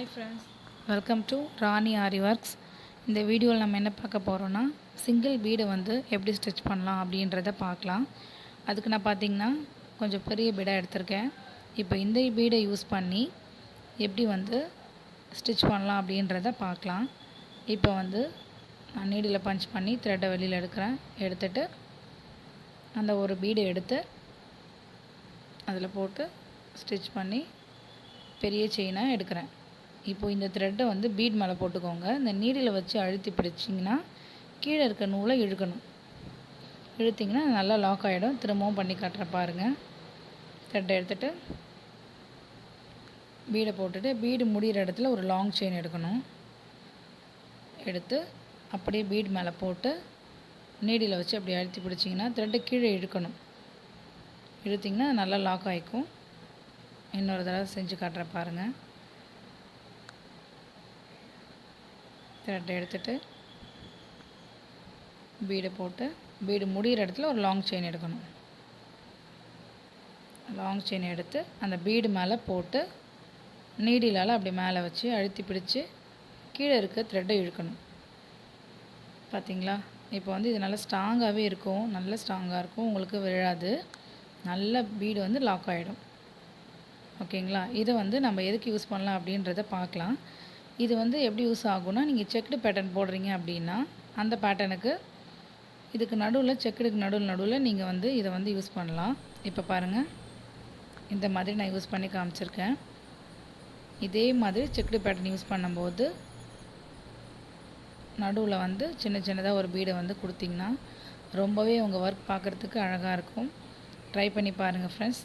Hi friends, welcome to Rani aari works. இந்த வீடியோவில் நம்ம என்ன பார்க்க போகிறோன்னா, சிங்கிள் பீடை வந்து எப்படி ஸ்டிச் பண்ணலாம் அப்படின்றத பார்க்கலாம். அதுக்கு நான் பார்த்திங்கன்னா கொஞ்சம் பெரிய பீடாக எடுத்திருக்கேன். இப்போ இந்த பீடை யூஸ் பண்ணி எப்படி வந்து ஸ்டிச் பண்ணலாம் அப்படின்றத பார்க்கலாம். இப்போ வந்து நான் நீடில் பஞ்ச் பண்ணி த்ரெட்டை வெளியில் எடுத்துட்டு அந்த ஒரு பீடை எடுத்து அதில் போட்டு ஸ்டிச் பண்ணி பெரிய செயினாக எடுக்கிறேன். இப்போது இந்த த்ரெட்டை வந்து பீட் மேலே போட்டுக்கோங்க. இந்த நீடில் வச்சு அழுத்தி பிடிச்சிங்கன்னா கீழே இருக்க நூலை இழுக்கணும். இழுத்திங்கன்னா நல்லா லாக் ஆகிடும். திரும்பவும் பண்ணி காட்டுறேன் பாருங்கள். த்ரெட்டை எடுத்துகிட்டு பீடை போட்டுட்டு பீடு முடிகிற இடத்துல ஒரு லாங் செயின் எடுக்கணும். எடுத்து அப்படியே பீட் மேலே போட்டு நீடில் வச்சு அப்படி அழுத்தி பிடிச்சிங்கன்னா த்ரெட்டை கீழே இழுக்கணும். இழுத்திங்கன்னா நல்லா லாக் ஆகிக்கும். இன்னொரு தடவை செஞ்சு காட்டுறேன் பாருங்கள். த்ரெட்டை எடுத்துகிட்டு பீடை போட்டு பீடு முடிகிற இடத்துல ஒரு லாங் செயின் எடுக்கணும். லாங் செயின் எடுத்து அந்த பீடு மேலே போட்டு நீடிலால் அப்படி மேலே வச்சு அழுத்தி பிடிச்சி கீழே இருக்க த்ரெட்டை இழுக்கணும். பார்த்திங்களா? இப்போ வந்து இது நல்லா ஸ்ட்ராங்காகவே இருக்கும். நல்ல ஸ்ட்ராங்காக இருக்கும். உங்களுக்கு விழாது. நல்ல பீடு வந்து லாக் ஆகிடும். ஓகேங்களா? இதை வந்து நம்ம எதுக்கு யூஸ் பண்ணலாம் அப்படின்றத பார்க்கலாம். இது வந்து எப்படி யூஸ் ஆகும்னா, நீங்கள் செக்குடு பேட்டர்ன் போடுறீங்க அப்படின்னா அந்த பேட்டர்னுக்கு இதுக்கு நடுவில் செக்குடுக்கு நடுவில் நீங்கள் வந்து இதை வந்து யூஸ் பண்ணலாம். இப்போ பாருங்கள், இந்த மாதிரி நான் யூஸ் பண்ணி காமிச்சிருக்கேன். இதே மாதிரி செக்குடு பேட்டர்ன் யூஸ் பண்ணும்போது நடுவில் வந்து சின்ன சின்னதாக ஒரு பீடை வந்து கொடுத்திங்கன்னா ரொம்பவே உங்கள் ஒர்க் பார்க்குறதுக்கு அழகாக இருக்கும். ட்ரை பண்ணி பாருங்கள் ஃப்ரெண்ட்ஸ்.